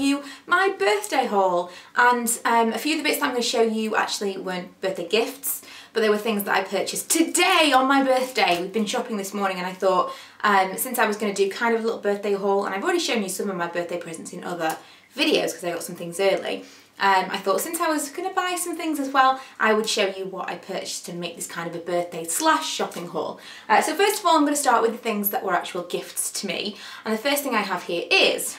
you my birthday haul. And a few of the bits that I'm going to show you actually weren't birthday gifts, but they were things that I purchased today on my birthday. We've been shopping this morning and I thought since I was going to do kind of a little birthday haul, and I've already shown you some of my birthday presents in other videos because I got some things early, I thought since I was going to buy some things as well, I would show you what I purchased to make this kind of a birthday slash shopping haul. So first of all, I'm going to start with the things that were actual gifts to me. And the first thing I have here is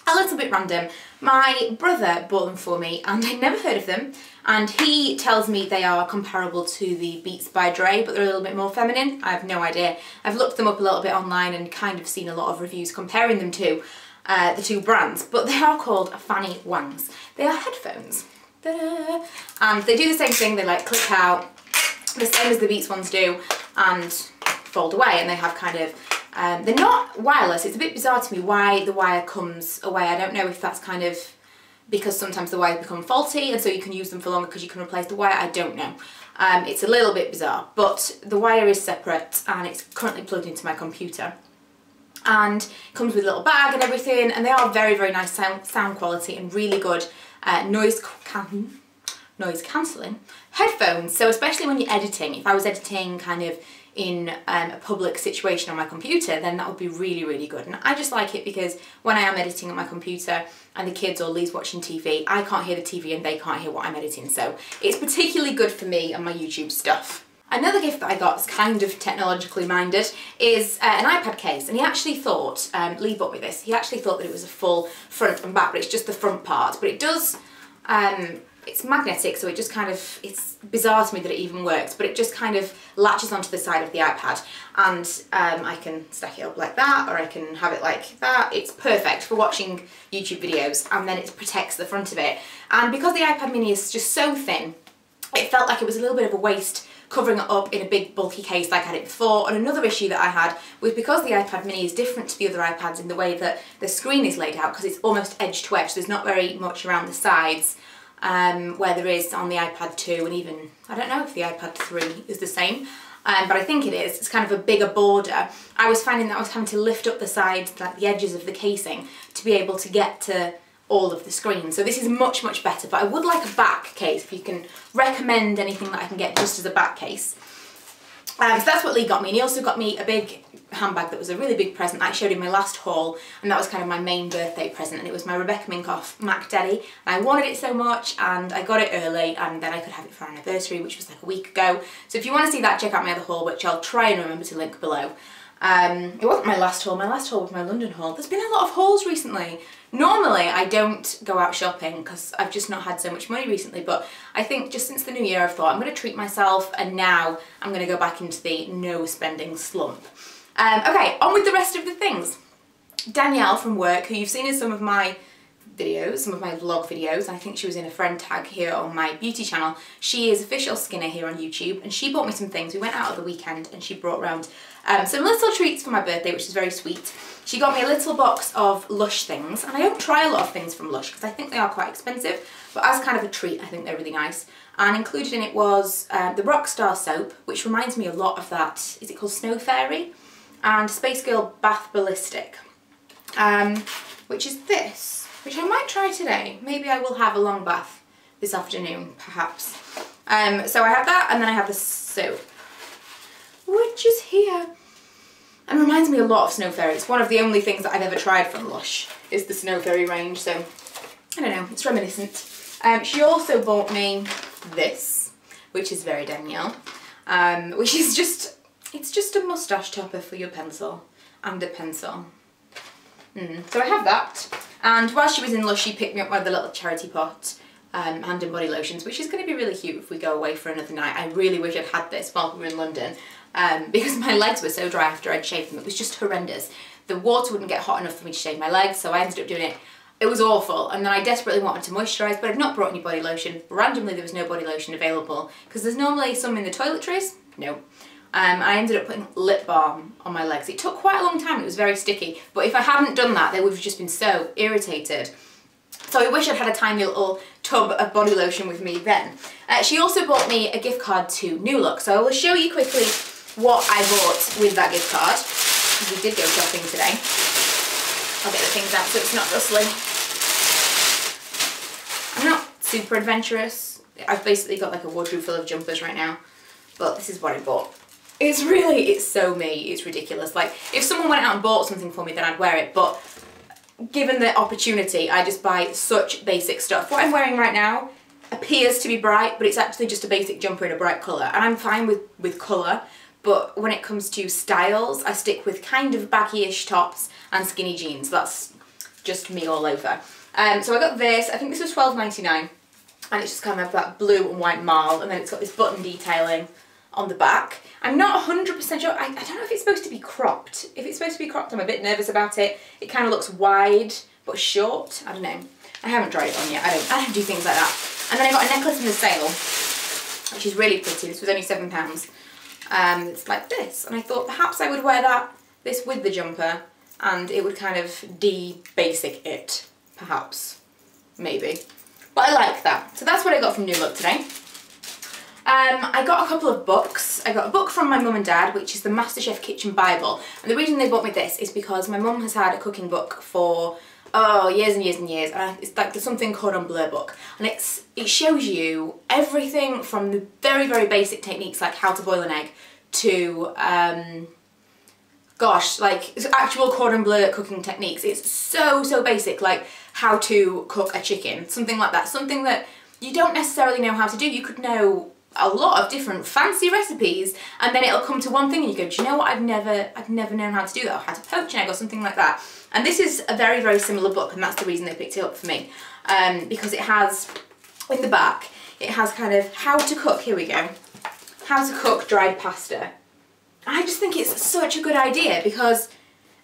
a little bit random. My brother bought them for me and I'd never heard of them. And he tells me they are comparable to the Beats by Dre, but they're a little bit more feminine. I have no idea. I've looked them up a little bit online and kind of seen a lot of reviews comparing them to the two brands, but they are called Fanny Wangs. They are headphones. Ta-da! And they do the same thing, they like click out, the same as the Beats ones do, and fold away, and they have kind of, they're not wireless. It's a bit bizarre to me why the wire comes away. I don't know if that's kind of because sometimes the wires become faulty and so you can use them for longer because you can replace the wire. I don't know. It's a little bit bizarre, but the wire is separate and it's currently plugged into my computer. And comes with a little bag and everything, and they are very, very nice sound quality and really good noise cancelling headphones. So especially when you're editing, if I was editing kind of in a public situation on my computer, then that would be really, really good. And I just like it because when I am editing on my computer and the kids or Lee's watching TV, I can't hear the TV and they can't hear what I'm editing. So it's particularly good for me and my YouTube stuff. Another gift that I got is kind of technologically minded, is an iPad case, and he actually thought, Lee bought me this, he actually thought that it was a full front and back, but it's just the front part, but it does, it's magnetic, so it just kind of, it's bizarre to me that it even works, but it just kind of latches onto the side of the iPad, and I can stack it up like that, or I can have it like that. It's perfect for watching YouTube videos, and then it protects the front of it, and because the iPad mini is just so thin, it felt like it was a little bit of a waste covering it up in a big bulky case like I had it before. And another issue that I had was because the iPad mini is different to the other iPads in the way that the screen is laid out, because it's almost edge to edge, there's not very much around the sides where there is on the iPad 2, and even, I don't know if the iPad 3 is the same, but I think it is. It's kind of a bigger border. I was finding that I was having to lift up the sides, like the edges of the casing, to be able to get to all of the screen. So this is much, much better, but I would like a back case, if you can recommend anything that I can get just as a back case. So that's what Lee got me, and he also got me a big handbag that was a really big present that I showed in my last haul, and that was kind of my main birthday present, and it was my Rebecca Minkoff Mac Deli, and I wanted it so much, and I got it early, and then I could have it for our anniversary, which was like a week ago. So if you want to see that, check out my other haul, which I'll try and remember to link below. It wasn't my last haul was my London haul. There's been a lot of hauls recently. Normally I don't go out shopping because I've just not had so much money recently, but I think just since the new year I've thought I'm going to treat myself, and now I'm going to go back into the no spending slump. Okay, on with the rest of the things. Danielle from work, who you've seen in some of my videos, some of my vlog videos, I think she was in a friend tag here on my beauty channel. She is official skinner here on YouTube, and she bought me some things. We went out at the weekend and she brought around some little treats for my birthday, which is very sweet. She got me a little box of Lush things, and I don't try a lot of things from Lush because I think they are quite expensive, but as kind of a treat I think they're really nice. And included in it was the Rockstar soap, which reminds me a lot of that, is it called Snow Fairy? And Space Girl Bath Ballistic, which is this, which I might try today. Maybe I will have a long bath this afternoon, perhaps. So I have that, and then I have the soap, which is here, and reminds me a lot of Snow Fairy. It's one of the only things that I've ever tried from Lush, is the Snow Fairy range, so I don't know, it's reminiscent. She also bought me this, which is very Danielle, which is just, it's just a moustache topper for your pencil, and a pencil. So I have that, and while she was in Lush she picked me up one of the little charity pot hand and body lotions, which is going to be really cute if we go away for another night. I really wish I'd had this while we were in London, because my legs were so dry after I'd shaved them. It was just horrendous. The water wouldn't get hot enough for me to shave my legs, so I ended up doing it. It was awful, and then I desperately wanted to moisturise, but I'd not brought any body lotion. Randomly there was no body lotion available, because there's normally some in the toiletries. No. I ended up putting lip balm on my legs. It took quite a long time, it was very sticky, but if I hadn't done that they would have just been so irritated. So I wish I'd had a tiny little tub of body lotion with me then. She also bought me a gift card to New Look, so I will show you quickly what I bought with that gift card. We did go shopping today. I'll get the things out so it's not rustling. super adventurous. I've basically got like a wardrobe full of jumpers right now, but this is what I bought. It's so me, it's ridiculous. Like, if someone went out and bought something for me, then I'd wear it, but given the opportunity, I just buy such basic stuff. What I'm wearing right now appears to be bright, but it's actually just a basic jumper in a bright colour, and I'm fine with colour, but when it comes to styles, I stick with kind of baggy-ish tops and skinny jeans. That's just me all over. So I got this, I think this was $12.99, and it's just kind of that blue and white marl, and then it's got this button detailing on the back. I'm not 100% sure, I don't know if it's supposed to be cropped. If it's supposed to be cropped, I'm a bit nervous about it. It kind of looks wide, but short. I don't know. I haven't tried it on yet. I don't do things like that. And then I got a necklace in the sale, which is really pretty. This was only £7. It's like this. And I thought perhaps I would wear this with the jumper, and it would kind of de-basic it, perhaps. Maybe. But I like that. So that's what I got from New Look today. I got a couple of books. I got a book from my mum and dad, which is the MasterChef Kitchen Bible. And the reason they bought me this is because my mum has had a cooking book for, years and years and years. And it's like something called Blur book. And it shows you everything from the very, very basic techniques, like how to boil an egg, to, like actual cordon bleu cooking techniques. It's so basic, like how to cook a chicken, something like that. Something that you don't necessarily know how to do. You could know a lot of different fancy recipes, and then it'll come to one thing and you go, do you know what, I've never known how to do that, or how to poach an egg or something like that. And this is a very, very similar book, and that's the reason they picked it up for me, because it has, in the back, it has kind of how to cook, here we go, how to cook dried pasta. I just think it's such a good idea, because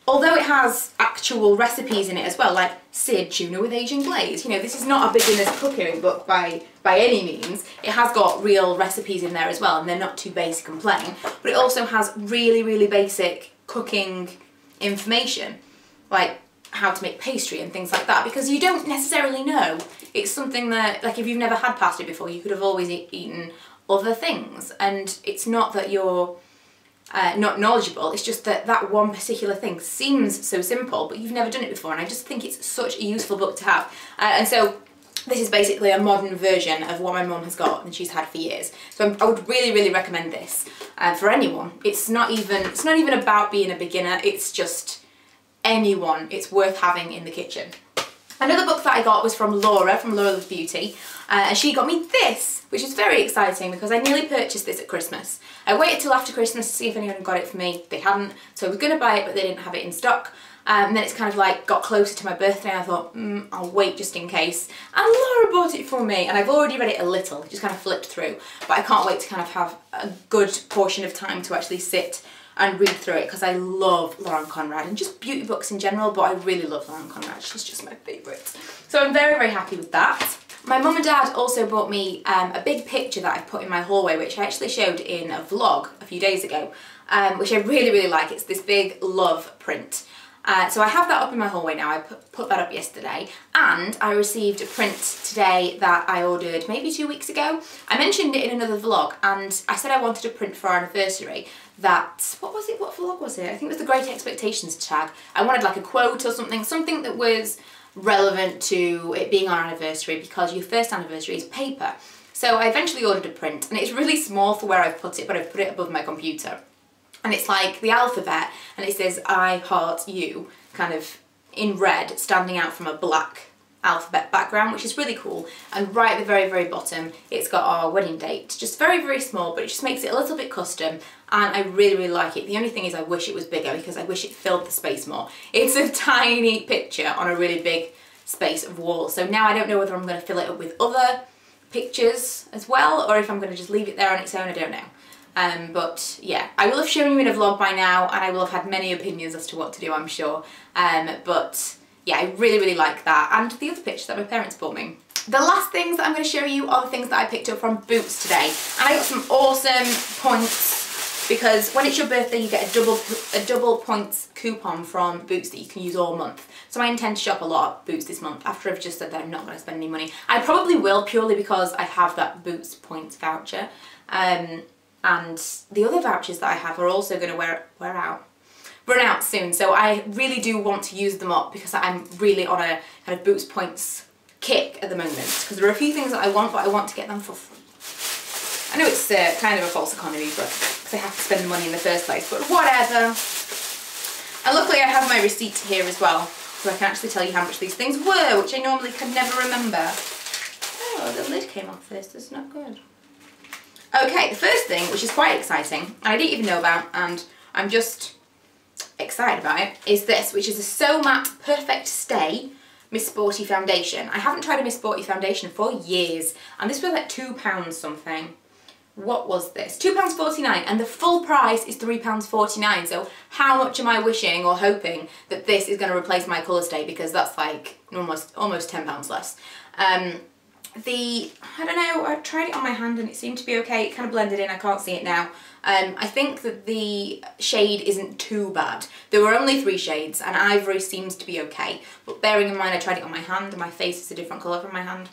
although it has actual recipes in it as well, like seared tuna with Asian glaze, you know, this is not a beginner's cooking book by any means. It has got real recipes in there as well, and they're not too basic and plain, but it also has really, really basic cooking information, like how to make pastry and things like that, because you don't necessarily know. It's something that, like, if you've never had pasta before, you could have always eaten other things, and it's not that you're not knowledgeable, it's just that that one particular thing seems so simple, but you've never done it before, and I just think it's such a useful book to have. And so this is basically a modern version of what my mum has got and she's had for years. So I would really, really recommend this for anyone. It's not even about being a beginner, it's just anyone. It's worth having in the kitchen. Another book that I got was from Laura Loves Beauty, and she got me this, which is very exciting because I nearly purchased this at Christmas. I waited till after Christmas to see if anyone got it for me. They hadn't, so I was going to buy it, but they didn't have it in stock. And then it's kind of like got closer to my birthday, and I thought, I'll wait just in case. And Laura bought it for me, and I've already read it a little, just kind of flipped through. But I can't wait to kind of have a good portion of time to actually sit and read through it, because I love Lauren Conrad and just beauty books in general, but I really love Lauren Conrad. She's just my favourite. So I'm very, very happy with that. My mum and dad also bought me a big picture that I put in my hallway, which I actually showed in a vlog a few days ago, which I really, really like. It's this big love print. So I have that up in my hallway now. I put that up yesterday, and I received a print today that I ordered maybe 2 weeks ago. I mentioned it in another vlog, and I said I wanted a print for our anniversary that, what was it, what vlog was it? I think it was the Great Expectations tag. I wanted like a quote or something that was relevant to it being our anniversary, because your first anniversary is paper. So I eventually ordered a print, and it's really small for where I've put it, but I've put it above my computer. And it's like the alphabet, and it says I heart you, kind of in red, standing out from a black alphabet background, which is really cool. And right at the very, very bottom, it's got our wedding date. Just very, very small, but it just makes it a little bit custom, and I really, really like it. The only thing is I wish it was bigger, because I wish it filled the space more. It's a tiny picture on a really big space of wall. So now I don't know whether I'm going to fill it up with other pictures as well, or if I'm going to just leave it there on its own, I don't know. But yeah, I will have shown you in a vlog by now, and I will have had many opinions as to what to do, I'm sure. But yeah, I really, really like that, and the other picture that my parents bought me. The last things that I'm going to show you are the things that I picked up from Boots today, and I got some awesome points, because when it's your birthday you get a double points coupon from Boots that you can use all month. So I intend to shop a lot at Boots this month, after I've just said that I'm not going to spend any money. I probably will, purely because I have that Boots points voucher. And the other vouchers that I have are also going to run out soon, so I really do want to use them up, because I'm really on a kind of Boots points kick at the moment because there are a few things that I want, but I want to get them for free. I know it's kind of a false economy, but because I have to spend the money in the first place, but whatever. And luckily I have my receipt here as well, so I can actually tell you how much these things were, which I normally can never remember. Oh, the lid came off this, that's not good. Okay, the first thing, which is quite exciting, and I didn't even know about, and I'm just excited about it, is this, which is a So Matte Perfect Stay Miss Sporty foundation. I haven't tried a Miss Sporty foundation for years, and this was like £2 something. What was this? £2.49, and the full price is £3.49, so how much am I wishing or hoping that this is going to replace my colour stay, because that's like almost £10 less. I don't know, I tried it on my hand and it seemed to be okay. It kind of blended in, I can't see it now. I think that the shade isn't too bad. There were only 3 shades and ivory seems to be okay, but bearing in mind I tried it on my hand and my face is a different colour from my hand,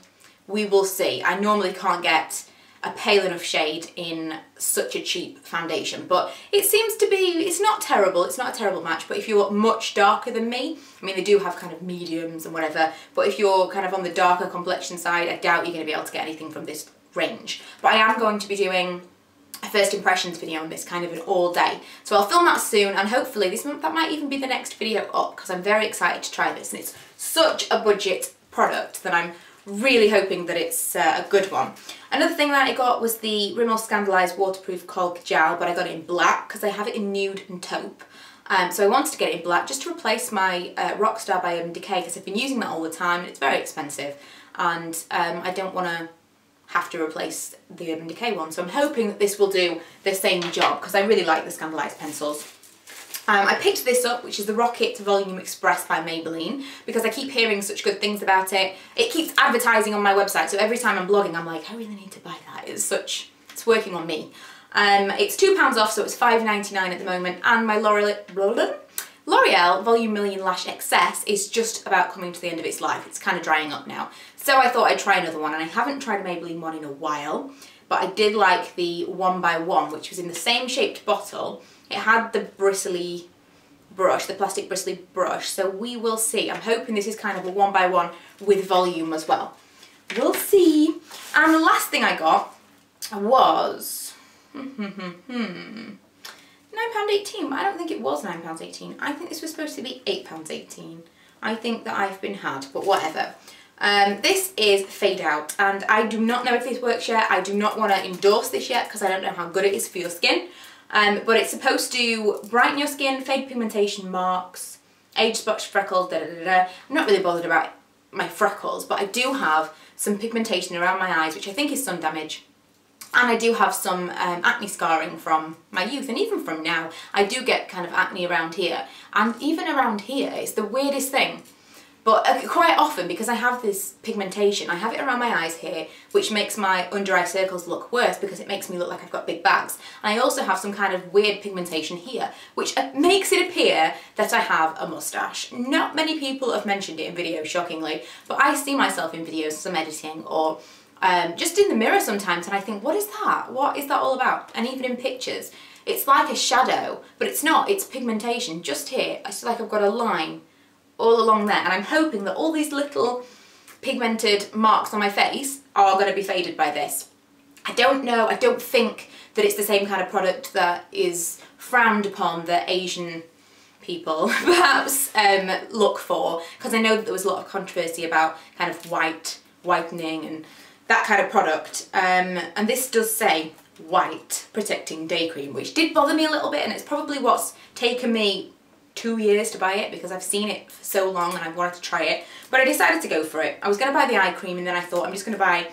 we will see. I normally can't get a pale enough shade in such a cheap foundation, but it seems to be, it's not terrible, it's not a terrible match, but if you're much darker than me, I mean they do have kind of mediums and whatever, but if you're kind of on the darker complexion side, I doubt you're going to be able to get anything from this range. But I am going to be doing a first impressions video on this, kind of an all day, so I'll film that soon, and hopefully that might even be the next video up, because I'm very excited to try this, and it's such a budget product that I'm really hoping that it's a good one. Another thing that I got was the Rimmel Scandalised Waterproof Caulk Gel, but I got it in black because I have it in nude and taupe. So I wanted to get it in black just to replace my Rockstar by Urban Decay, because I've been using that all the time and it's very expensive, and I don't want to have to replace the Urban Decay one. So I'm hoping that this will do the same job, because I really like the Scandalised pencils. I picked this up, which is the Rocket Volume Express by Maybelline, because I keep hearing such good things about it. It keeps advertising on my website, so every time I'm blogging I'm like, I really need to buy that. It's working on me. It's £2 off, so it's £5.99 at the moment, and my L'Oreal Volume Million Lash Excess is just about coming to the end of its life. It's kind of drying up now. So I thought I'd try another one, and I haven't tried a Maybelline one in a while, but I did like the 1x1, which was in the same shaped bottle. It had the bristly brush, the plastic bristly brush, so we will see. I'm hoping this is kind of a 1x1 with volume as well. We'll see. And the last thing I got was £9.18, but I don't think it was £9.18. I think this was supposed to be £8.18. I think that I've been had, but whatever. This is Fade Out, and I do not know if this works yet. I do not want to endorse this yet because I don't know how good it is for your skin. But it's supposed to brighten your skin, fade pigmentation marks, age spots, freckles, da da da da. I'm not really bothered about my freckles, but I do have some pigmentation around my eyes, which I think is sun damage. And I do have some acne scarring from my youth, and even from now. I do get kind of acne around here. And even around here, it's the weirdest thing. But quite often, because I have this pigmentation, I have it around my eyes here, which makes my under eye circles look worse because it makes me look like I've got big bags. And I also have some kind of weird pigmentation here, which makes it appear that I have a moustache. Not many people have mentioned it in videos, shockingly, but I see myself in videos as I'm editing, or just in the mirror sometimes, and I think, what is that? What is that all about? And even in pictures, it's like a shadow, but it's not, it's pigmentation. Just here, I feel like I've got a line all along there, and I'm hoping that all these little pigmented marks on my face are going to be faded by this. I don't know, I don't think that it's the same kind of product that is frowned upon that Asian people perhaps look for, because I know that there was a lot of controversy about kind of whitening and that kind of product, and this does say white protecting day cream, which did bother me a little bit, and it's probably what's taken me 2 years to buy it, because I've seen it for so long and I wanted to try it, but I decided to go for it. I was going to buy the eye cream, and then I thought I'm just going to buy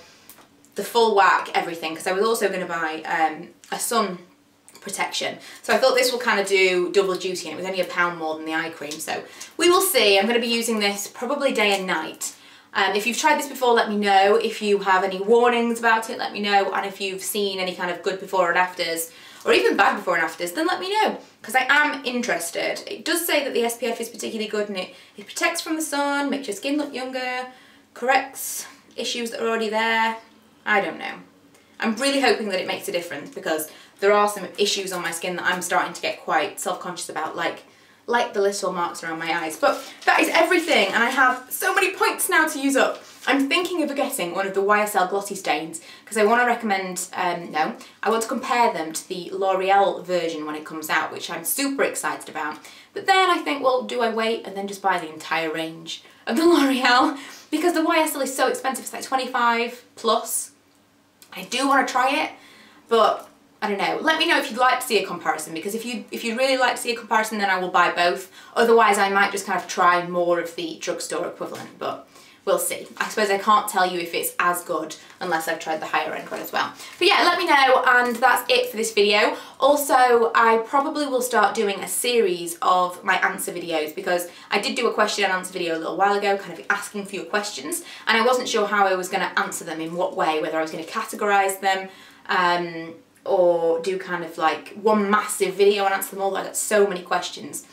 the full whack everything, because I was also going to buy a sun protection. So I thought this will kind of do double duty, and it was only £1 more than the eye cream, so we will see. I'm going to be using this probably day and night. If you've tried this before, let me know. If you have any warnings about it, let me know, and if you've seen any kind of good before and afters, or even bad before and afters, then let me know, because I am interested. It does say that the SPF is particularly good, and it protects from the sun, makes your skin look younger, corrects issues that are already there. I don't know. I'm really hoping that it makes a difference, because there are some issues on my skin that I'm starting to get quite self-conscious about, like the little marks around my eyes. But that is everything, and I have so many points now to use up. I'm thinking of getting one of the YSL glossy stains because I want to recommend, I want to compare them to the L'Oreal version when it comes out, which I'm super excited about. But then I think, well, do I wait and then just buy the entire range of the L'Oreal? Because the YSL is so expensive, it's like 25 plus. I do want to try it, but I don't know. Let me know if you'd like to see a comparison, because if you'd really like to see a comparison, then I will buy both. Otherwise, I might just kind of try more of the drugstore equivalent, but we'll see. I suppose I can't tell you if it's as good unless I've tried the higher end one as well. But yeah, let me know, and that's it for this video. Also, I probably will start doing a series of my answer videos, because I did do a question and answer video a little while ago, kind of asking for your questions, and I wasn't sure how I was going to answer them, in what way, whether I was going to categorise them, or do kind of like one massive video and answer them all. I got so many questions.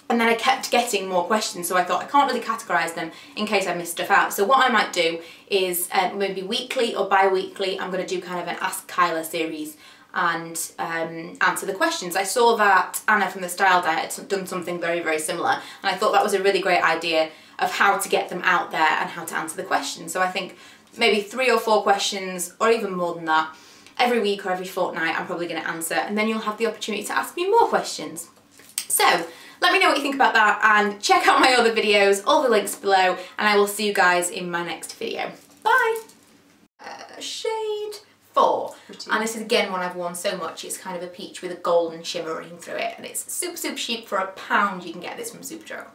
And then I kept getting more questions, so I thought I can't really categorise them in case I miss stuff out. So what I might do is maybe weekly or bi-weekly, I'm going to do kind of an Ask Kyla series and answer the questions. I saw that Anna from the Style Diet had done something very, very similar, and I thought that was a really great idea of how to get them out there and how to answer the questions. So I think maybe 3 or 4 questions, or even more than that, every week or every fortnight I'm probably going to answer, and then you'll have the opportunity to ask me more questions. So let me know what you think about that, and check out my other videos, all the links below, and I will see you guys in my next video. Bye! Shade 4. And this is again one I've worn so much. It's kind of a peach with a golden shimmering through it, and it's super, super cheap. For £1 you can get this from Superdrug.